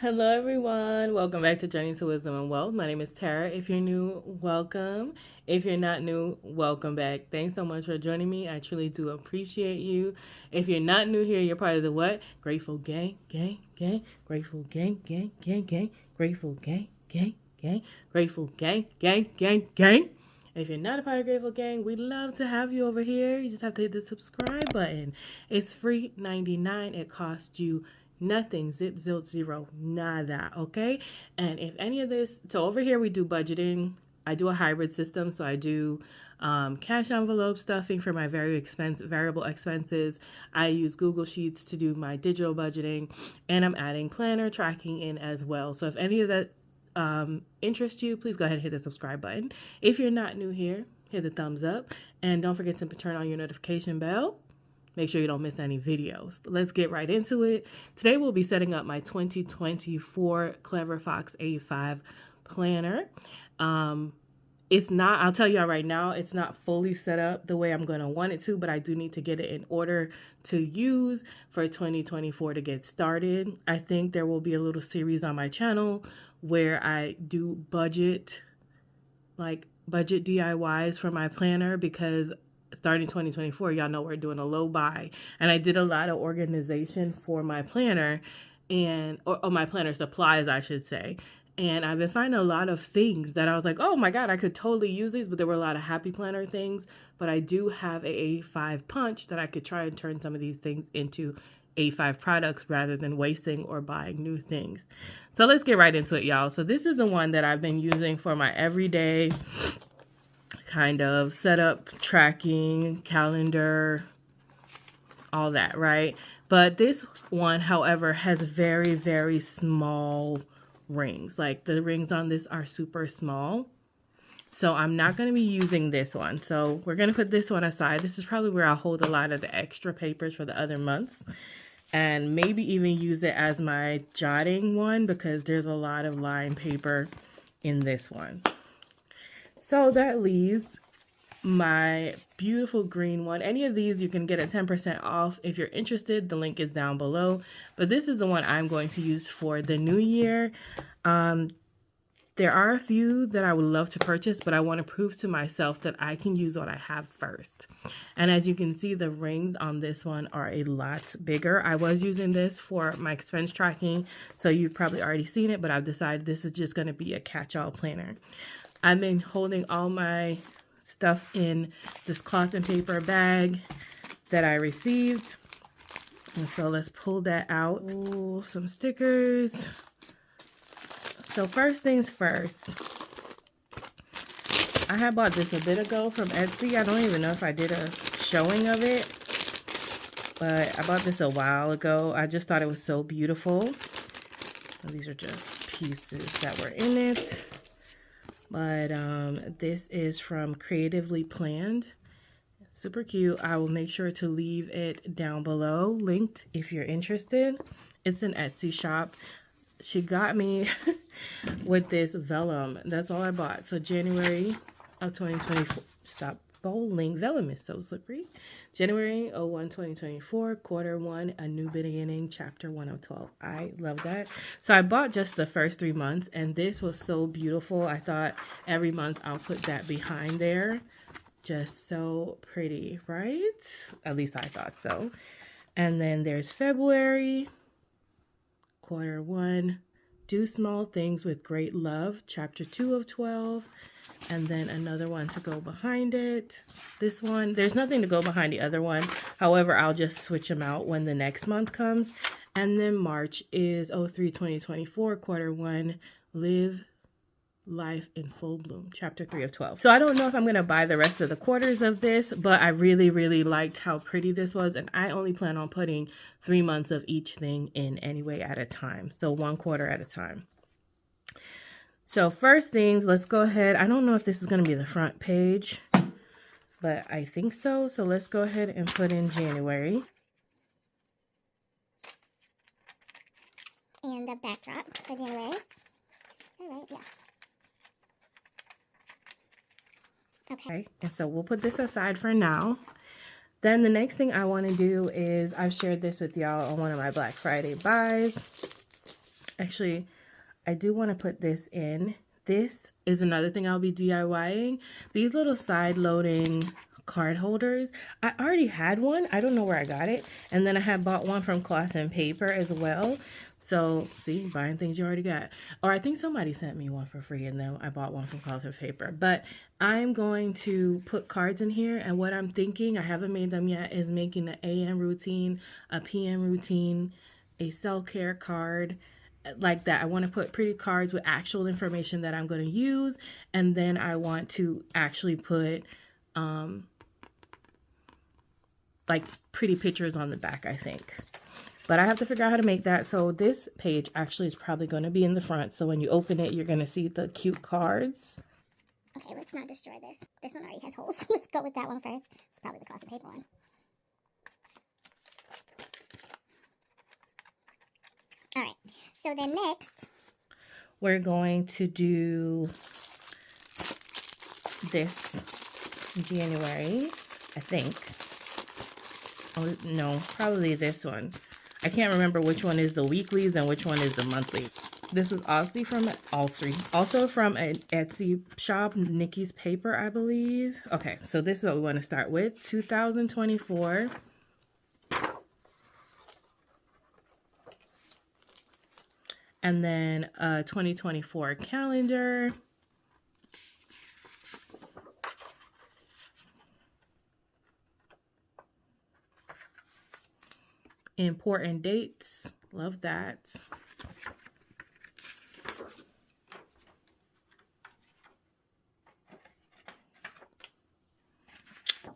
Hello, everyone. Welcome back to Journey to Wisdom and Wealth. My name is Tara. If you're new, welcome. If you're not new, welcome back. Thanks so much for joining me. I truly do appreciate you. If you're not new here, you're part of the what? Grateful gang, gang, gang. Grateful gang, gang, gang, gang. Grateful gang, gang, gang. Grateful gang, gang, gang, gang. If you're not a part of Grateful Gang, we'd love to have you over here. You just have to hit the subscribe button. It's free 99. It costs you nothing. Zip, zilch, zero, nada. Okay. And if any of this, so over here we do budgeting. I do a hybrid system. So I do cash envelope stuffing for my variable expenses. I use Google Sheets to do my digital budgeting, and I'm adding planner tracking in as well. So if any of that interests you, please go ahead and hit the subscribe button. If you're not new here, hit the thumbs up, and don't forget to turn on your notification bell. Make sure you don't miss any videos. Let's get right into it. Today we'll be setting up my 2024 Clever Fox A5 planner. It's not, I'll tell you right now, it's not fully set up the way I'm going to want it to, but I do need to get it in order to use for 2024 to get started. I think there will be a little series on my channel where I do budget DIYs for my planner, because starting 2024, y'all know we're doing a low buy, and I did a lot of organization for my planner or my planner supplies, I should say. And I've been finding a lot of things that I was like, oh my God, I could totally use these, but there were a lot of happy planner things. But I do have a A5 punch that I could try and turn some of these things into A5 products rather than wasting or buying new things. So let's get right into it, y'all. So this is the one that I've been using for my everyday kind of setup, tracking, calendar, all that, right? But this one, however, has very, very small rings. Like the rings on this are super small. So I'm not going to be using this one. So we're going to put this one aside. This is probably where I'll hold a lot of the extra papers for the other months, and maybe even use it as my jotting one, because there's a lot of line paper in this one. So that leaves my beautiful green one. Any of these you can get at 10% off if you're interested. The link is down below. But this is the one I'm going to use for the new year. There are a few that I would love to purchase, but I want to prove to myself that I can use what I have first. And as you can see, the rings on this one are a lot bigger. I was using this for my expense tracking, so you've probably already seen it, but I've decided this is just going to be a catch-all planner. I've been holding all my stuff in this cloth and paper bag that I received. And so let's pull that out. Ooh, some stickers. So first things first, I had bought this a bit ago from Etsy. I don't even know if I did a showing of it, but I bought this a while ago. I just thought it was so beautiful. And these are just pieces that were in it. But this is from Creatively Planned. Super cute. I will make sure to leave it down below, linked if you're interested. It's an Etsy shop. She got me with this Vellum. That's all I bought. So January of 2024. Stop bowling. Vellum is so slippery. January 01, 2024, quarter 1, a new beginning, chapter 1 of 12. I love that. So I bought just the first 3 months, and this was so beautiful. I thought every month I'll put that behind there. Just so pretty, right? At least I thought so. And then there's February, quarter 1, do small things with great love, chapter 2 of 12. And then another one to go behind it. This one, there's nothing to go behind the other one. However, I'll just switch them out when the next month comes. And then March is 03/2024, quarter 1, live life in full bloom, chapter 3 of 12. So I don't know if I'm going to buy the rest of the quarters of this, but I really, really liked how pretty this was. And I only plan on putting 3 months of each thing in anyway at a time. So 1 quarter at a time. So first things, let's go ahead. I don't know if this is going to be the front page, but I think so. So let's go ahead and put in January. And the backdrop for January. All right, yeah. Okay, and so we'll put this aside for now. Then the next thing I want to do is, I've shared this with y'all on one of my Black Friday buys. Actually, I do want to put this in. This is another thing I'll be DIYing. These little side loading card holders. I already had one. I don't know where I got it. And then I had bought one from Cloth and Paper as well. So, see, buying things you already got. Or I think somebody sent me one for free and then I bought one from Cloth and Paper. But I'm going to put cards in here, and what I'm thinking, I haven't made them yet, is making an AM routine, a PM routine, a self-care card, like that. I want to put pretty cards with actual information that I'm going to use, and then I want to actually put like pretty pictures on the back, I think. But I have to figure out how to make that. So this page actually is probably going to be in the front. So when you open it, you're going to see the cute cards. Okay, let's not destroy this. This one already has holes. Let's go with that one first. It's probably the Cloth and Paper one. Alright, so then next, we're going to do this January, I think. Oh, no, probably this one. I can't remember which one is the weeklies and which one is the monthly. This was also from an Etsy shop, Nikki's Paper, I believe. Okay, so this is what we want to start with. 2024. And then 2024 calendar. Important dates. Love that.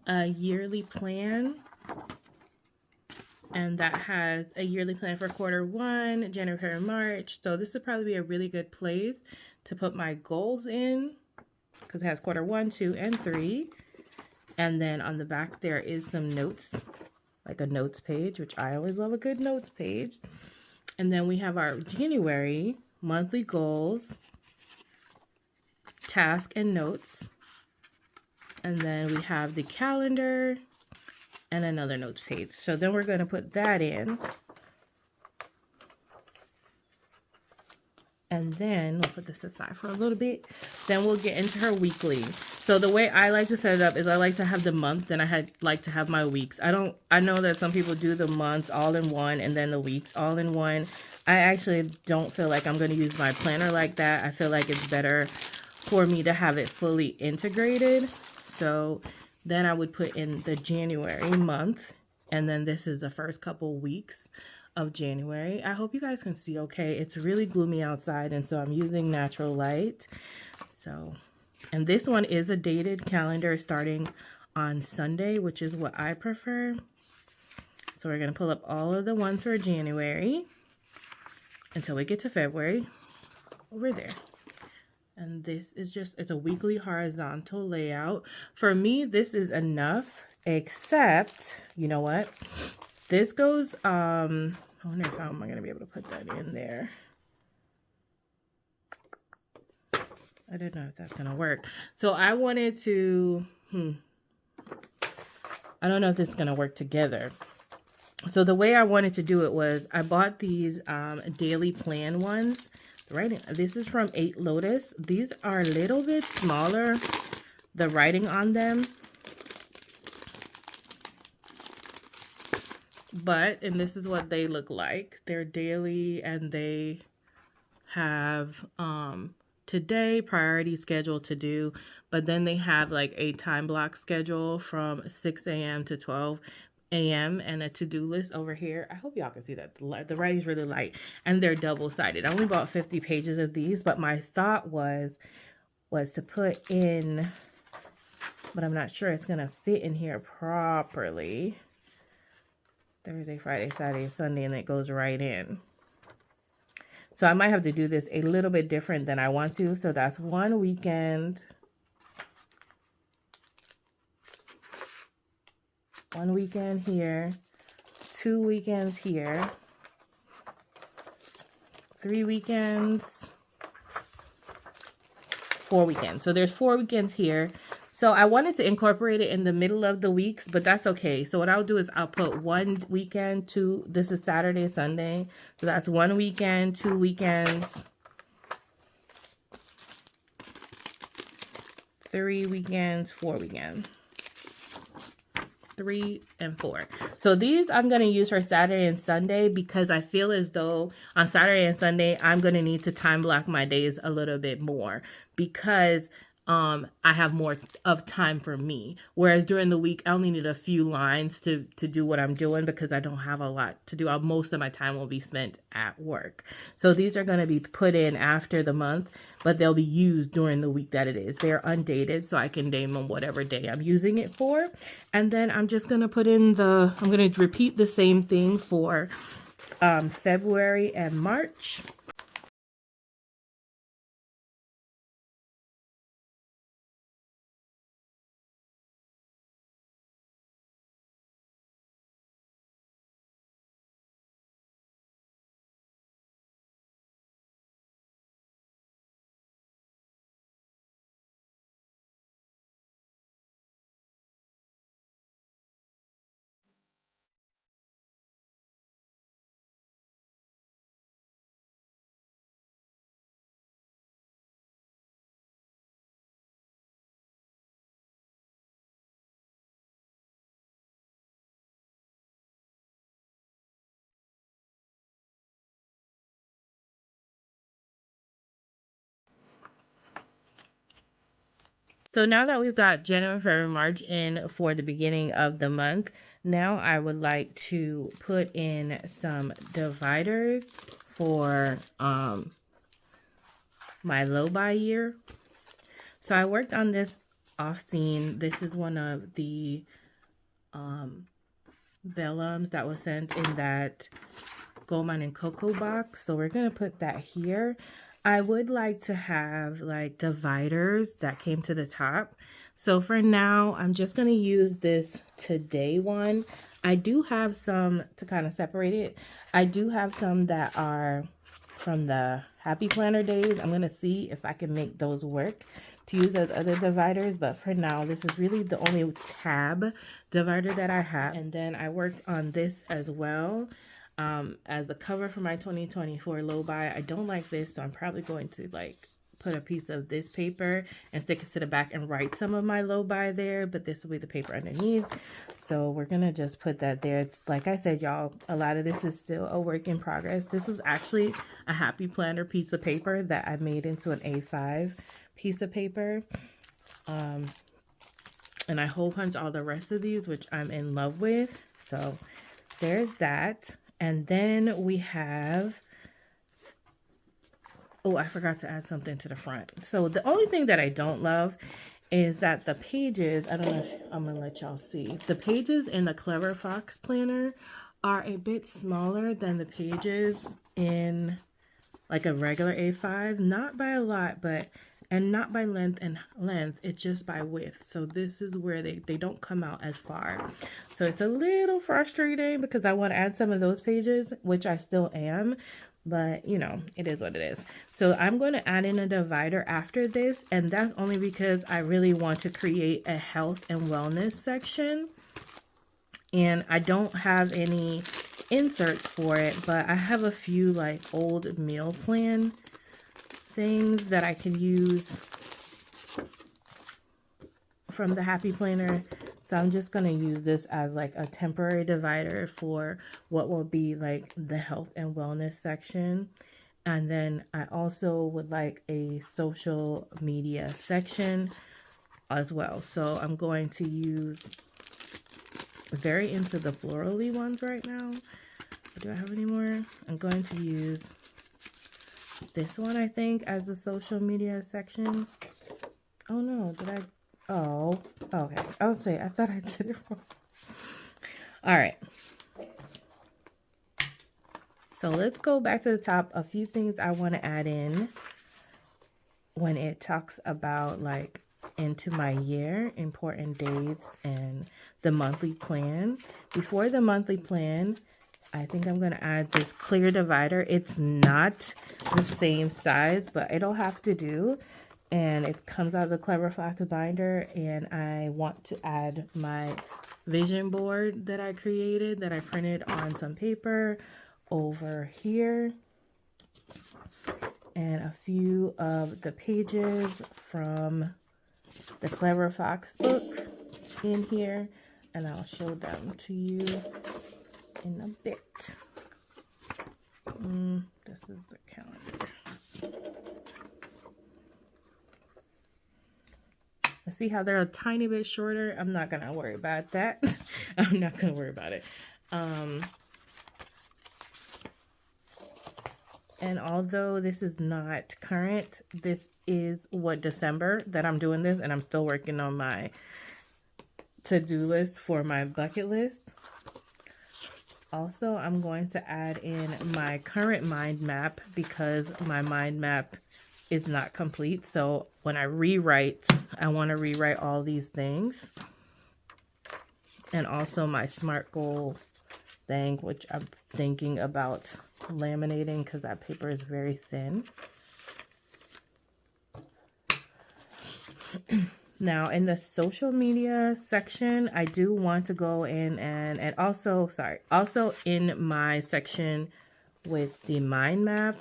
A yearly plan. And that has a yearly plan for Q1, January, February, March. So this would probably be a really good place to put my goals in, because it has Q1, 2, and 3. And then on the back there is some notes, like a notes page, which I always love a good notes page. And then we have our January monthly goals, task and notes. And then we have the calendar and another notes page. So then we're going to put that in. And then we'll put this aside for a little bit. Then we'll get into her weekly. So the way I like to set it up is I like to have the month, then like to have my weeks. I know that some people do the months all in one and then the weeks all in one. I actually don't feel like I'm going to use my planner like that. I feel like it's better for me to have it fully integrated. So then I would put in the January month, and then this is the first couple weeks of January. I hope you guys can see okay. It's really gloomy outside, and so I'm using natural light. So, and this one is a dated calendar starting on Sunday, which is what I prefer. So we're going to pull up all of the ones for January until we get to February. Over there. And this is just, it's a weekly horizontal layout. For me, this is enough, except, you know what? This goes, I wonder if I'm going to be able to put that in there. I don't know if that's going to work. So I wanted to, I don't know if this is going to work together. So the way I wanted to do it was I bought these daily plan ones. Writing, this is from 8 Lotus. These are a little bit smaller, the writing on them, and this is what they look like. They're daily, and they have today, priority schedule to do, but then they have like a time block schedule from 6 a.m. to 12 a.m. and a to-do list over here. I hope y'all can see that. The writing's really light, and they're double-sided. I only bought 50 pages of these, but my thought was to put in, but I'm not sure it's gonna fit in here properly. Thursday, Friday, Saturday, Sunday, and it goes right in. So I might have to do this a little bit different than I want to. So that's one weekend. One weekend here, 2 weekends here, 3 weekends, 4 weekends. So there's 4 weekends here. So I wanted to incorporate it in the middle of the weeks, but that's okay. So what I'll do is I'll put one weekend, this is Saturday, Sunday. So that's 1 weekend, 2 weekends, 3 weekends, 4 weekends. 3 and 4. So these I'm going to use for Saturday and Sunday because I feel as though on Saturday and Sunday I'm going to need to time block my days a little bit more because I have more of time for me. Whereas during the week I only need a few lines to do what I'm doing because I don't have a lot to do. Most of my time will be spent at work. So these are going to be put in after the month, but they'll be used during the week that it is. They're undated, so I can name them whatever day I'm using it for. And then I'm just going to put in I'm going to repeat the same thing for February and March. So now that we've got January, February, March in for the beginning of the month, now I would like to put in some dividers for my low buy year. So I worked on this off scene. This is one of the vellums that was sent in that gold mine and cocoa box. So we're going to put that here. I would like to have like dividers that came to the top. So for now, I'm just going to use this today one. I do have some to kind of separate it. I do have some that are from the Happy Planner days. I'm going to see if I can make those work to use as other dividers. But for now, this is really the only tab divider that I have. And then I worked on this as well. As the cover for my 2024 low buy. I don't like this, so I'm probably going to like put a piece of this paper and stick it to the back and write some of my low buy there, but this will be the paper underneath. So we're gonna just put that there. It's, like I said, y'all, a lot of this is still a work in progress. This is actually a Happy Planner piece of paper that I made into an A5 piece of paper. And I hole punch all the rest of these, which I'm in love with. So there's that. And then we have, oh, I forgot to add something to the front. So the only thing that I don't love is that the pages, I don't know if I'm going to let y'all see. The pages in the Cleber Fox planner are a bit smaller than the pages in like a regular A5. Not by a lot, but, and not by length, it's just by width. So this is where they don't come out as far. So it's a little frustrating because I want to add some of those pages, which I still am, but you know, it is what it is. So I'm going to add in a divider after this, and that's only because I really want to create a health and wellness section. And I don't have any inserts for it, but I have a few like old meal plan things that I can use from the Happy Planner. So I'm just going to use this as like a temporary divider for what will be like the health and wellness section. And then I also would like a social media section as well. So I'm going to use very into the florally ones right now. Do I have any more? I'm going to use this one, I think, as the social media section. Oh no, did I? Oh, okay. I would say I thought I did it wrong. All right. So let's go back to the top. A few things I want to add in when it talks about like into my year, important dates, and the monthly plan. Before the monthly plan, I think I'm going to add this clear divider. It's not the same size, but it'll have to do. and it comes out of the Clever Fox binder, and I want to add my vision board that I created, that I printed on some paper over here, and a few of the pages from the Clever Fox book in here, and I'll show them to you in a bit. This is the calendar. See how they're a tiny bit shorter? I'm not gonna worry about that. I'm not gonna worry about it. And although this is not current, this is what December that I'm doing this, and I'm still working on my to-do list for my bucket list. Also, I'm going to add in my current mind map because my mind map is not complete. So when I rewrite, I want to rewrite all these things. And also my SMART goal thing, which I'm thinking about laminating because that paper is very thin. Now in the social media section, I do want to go in and also in my section with the mind map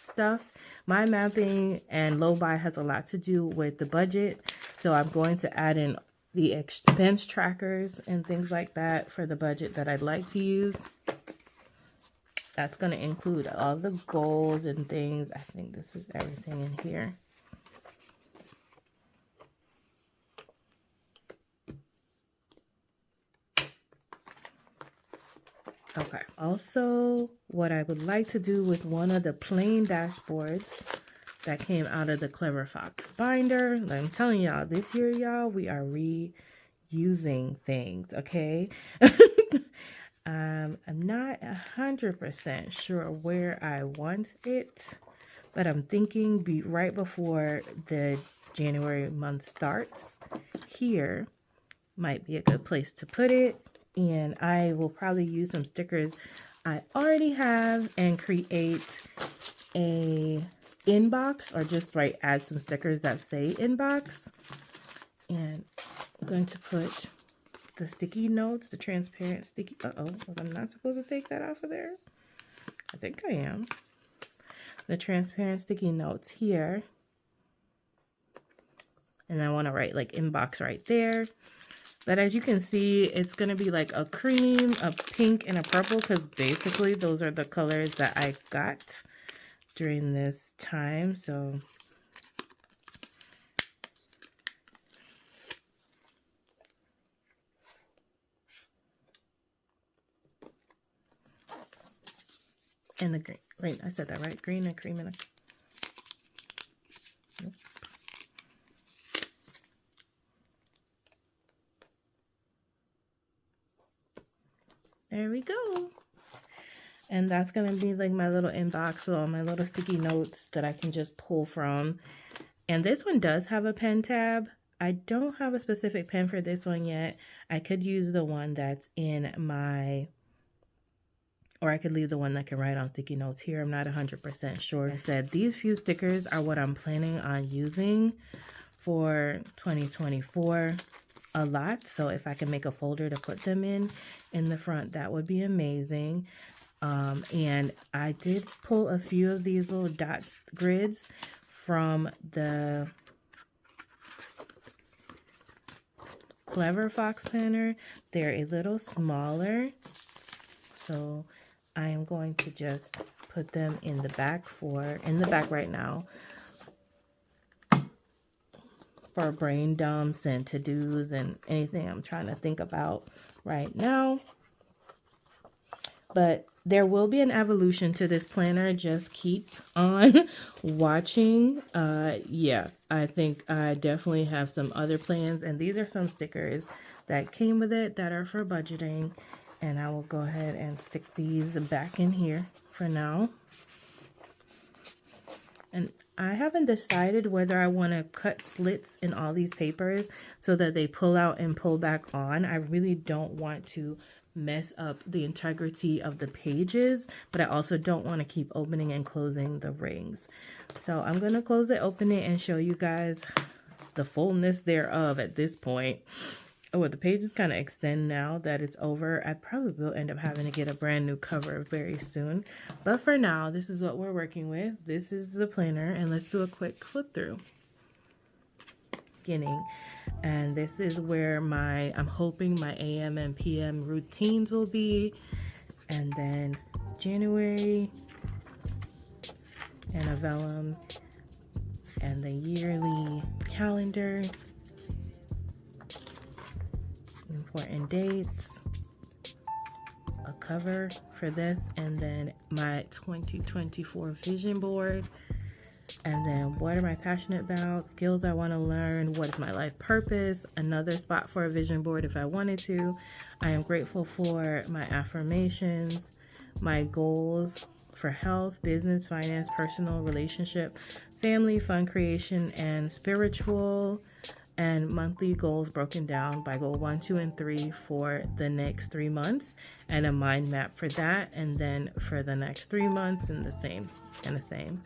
stuff. Mind mapping and low buy has a lot to do with the budget. So I'm going to add in the expense trackers and things like that for the budget that I'd like to use. That's going to include all the goals and things. I think this is everything in here. Okay. Also, what I would like to do with one of the plain dashboards that came out of the Clever Fox binder. I'm telling y'all, this year, y'all, we are reusing things, okay? I'm not 100% sure where I want it, but I'm thinking right before the January month starts, here might be a good place to put it. And I will probably use some stickers I already have and create a inbox, or just add some stickers that say inbox. And I'm going to put the sticky notes, the transparent sticky, I'm not supposed to take that off of there. I think I am. The transparent sticky notes here. And I want to write inbox right there. But as you can see, it's going to be like a cream, a pink, and a purple, because basically those are the colors that I got during this time. So and the green, I said that right? Green and cream and a... There we go. And that's going to be my little inbox with all my little sticky notes that I can just pull from. And this one does have a pen tab. I don't have a specific pen for this one yet. I could use the one that's in my, or I could leave the one that can write on sticky notes here. I'm not 100% sure. I said these few stickers are what I'm planning on using for 2024. A lot, so if I can make a folder to put them in the front, that would be amazing. And I did pull a few of these little dots grids from the Clever Fox planner. They're a little smaller, so I am going to just put them in the back right now for brain dumps and to-dos and anything I'm trying to think about right now. But there will be an evolution to this planner. Just keep on watching. Yeah, I think I definitely have some other plans, and these are some stickers that came with it that are for budgeting, and I will go ahead and stick these back in here for now. And I haven't decided whether I want to cut slits in all these papers so that they pull out and pull back on. I really don't want to mess up the integrity of the pages, but I also don't want to keep opening and closing the rings. So I'm going to close it, open it, and show you guys the fullness thereof at this point. Oh, the pages kind of extend now that it's over. I probably will end up having to get a brand new cover very soon. But for now, this is what we're working with. This is the planner, and let's do a quick flip through. Beginning. And this is where I'm hoping my AM and PM routines will be. And then January, and a vellum, and the yearly calendar. Important dates, a cover for this, and then my 2024 vision board, and then what am I passionate about, skills I want to learn, what is my life purpose, another spot for a vision board if I wanted to. I am grateful for my affirmations, my goals for health, business, finance, personal, relationship, family, fun creation, and spiritual, and monthly goals broken down by goal 1, 2, and 3 for the next 3 months, and a mind map for that, and then for the next 3 months, and the same, and the same,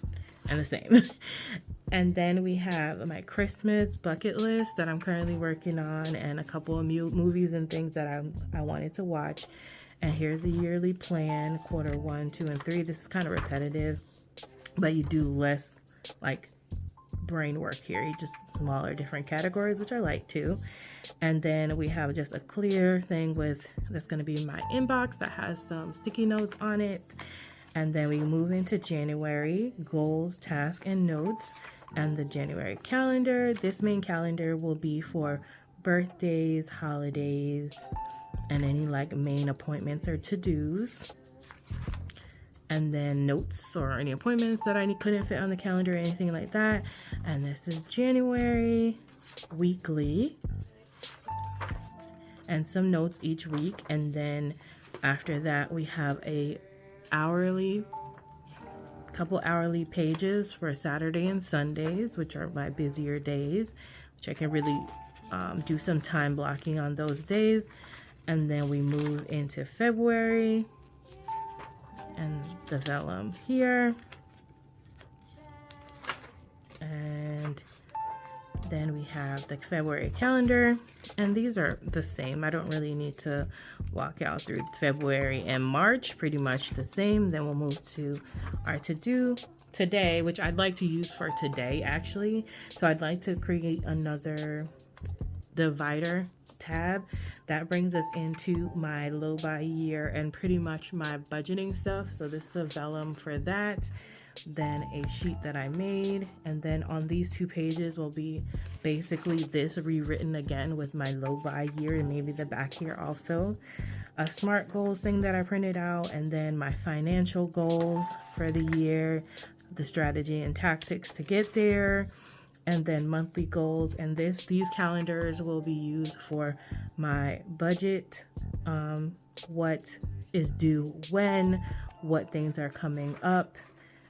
and the same. And then we have my Christmas bucket list that I'm currently working on, and a couple of movies and things that I wanted to watch. And here's the yearly plan, quarter 1, 2, and 3. This is kind of repetitive, but you do less like brain work here. You just smaller different categories, which I like too. And then we have just a clear thing that's going to be my inbox that has some sticky notes on it. And then we move into January, goals, tasks, and notes, and the January calendar. This main calendar will be for birthdays, holidays, and any like main appointments or to-dos. And then notes or any appointments that I couldn't fit on the calendar or anything like that. And this is January weekly, and some notes each week. And then after that, we have couple hourly pages for Saturday and Sundays, which are my busier days, which I can really do some time blocking on those days. And then we move into February, and the vellum here, and then we have the February calendar, and these are the same. I don't really need to walk out through February and March, pretty much the same. Then we'll move to our to-do today, which I'd like to use for today actually. So I'd like to create another divider tab that brings us into my low by year and pretty much my budgeting stuff. So this is a vellum for that, then a sheet that I made, and then on these 2 pages will be basically this rewritten again with my low by year, and maybe the back here also, a SMART goals thing that I printed out, and then my financial goals for the year, the strategy and tactics to get there, and then monthly goals. And these calendars will be used for my budget, what is due when, what things are coming up.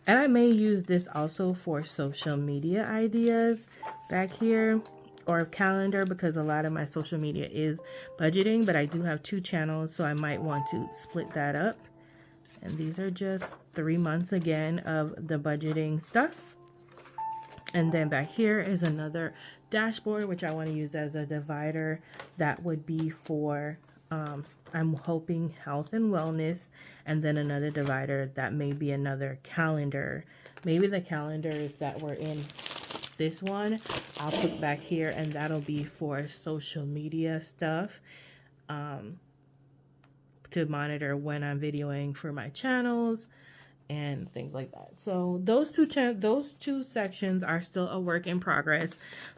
And I may use this also for social media ideas back here, or calendar, because a lot of my social media is budgeting, but I do have 2 channels, so I might want to split that up. And these are just 3 months again of the budgeting stuff. And then back here is another dashboard, which I want to use as a divider. That would be for, I'm hoping, health and wellness. And then another divider that may be another calendar. Maybe the calendars that were in this one, I'll put back here, and that'll be for social media stuff. To monitor when I'm videoing for my channels and things like that. So those two sections are still a work in progress,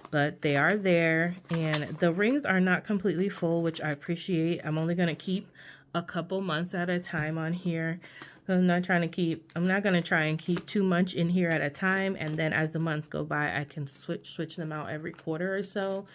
but they are there, and the rings are not completely full, which I appreciate. I'm only going to keep a couple months at a time on here. So I'm not going to try and keep too much in here at a time, and then as the months go by, I can switch them out every quarter or so.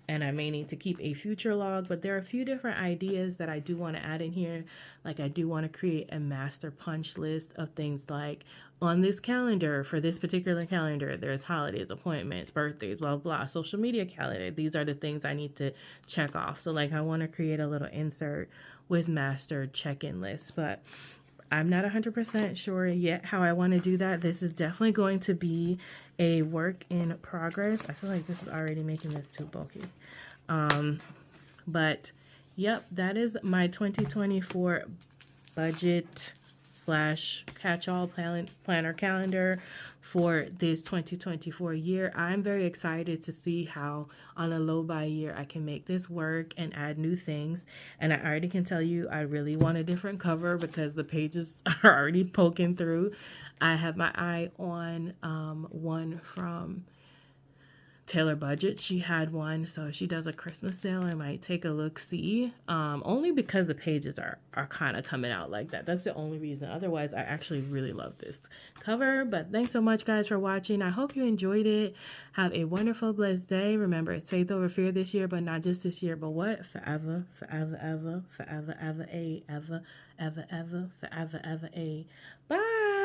and I may need to keep a future log, but there are a few different ideas that I do want to add in here. Like I do want to create a master punch list of things like on this calendar, for this particular calendar, there's holidays, appointments, birthdays, blah, blah, social media calendar. These are the things I need to check off. So like I want to create a little insert with master check-in lists, but I'm not 100% sure yet how I want to do that. This is definitely going to be a work in progress. I feel like this is already making this too bulky. But yep, that is my 2024 budget / catch-all planner calendar for this 2024 year. I'm very excited to see how on a low buy year I can make this work and add new things. And I already can tell you I really want a different cover because the pages are already poking through. I have my eye on one from Taylor Budget. She had one, so if she does a Christmas sale, I might take a look see. Only because the pages are kind of coming out like that. That's the only reason. Otherwise, I actually really love this cover. But thanks so much, guys, for watching. I hope you enjoyed it. Have a wonderful, blessed day. Remember, it's faith over fear this year, but not just this year, but what? Forever, forever, ever, forever, ever, a, ever, ever, ever, forever, ever, a. Bye.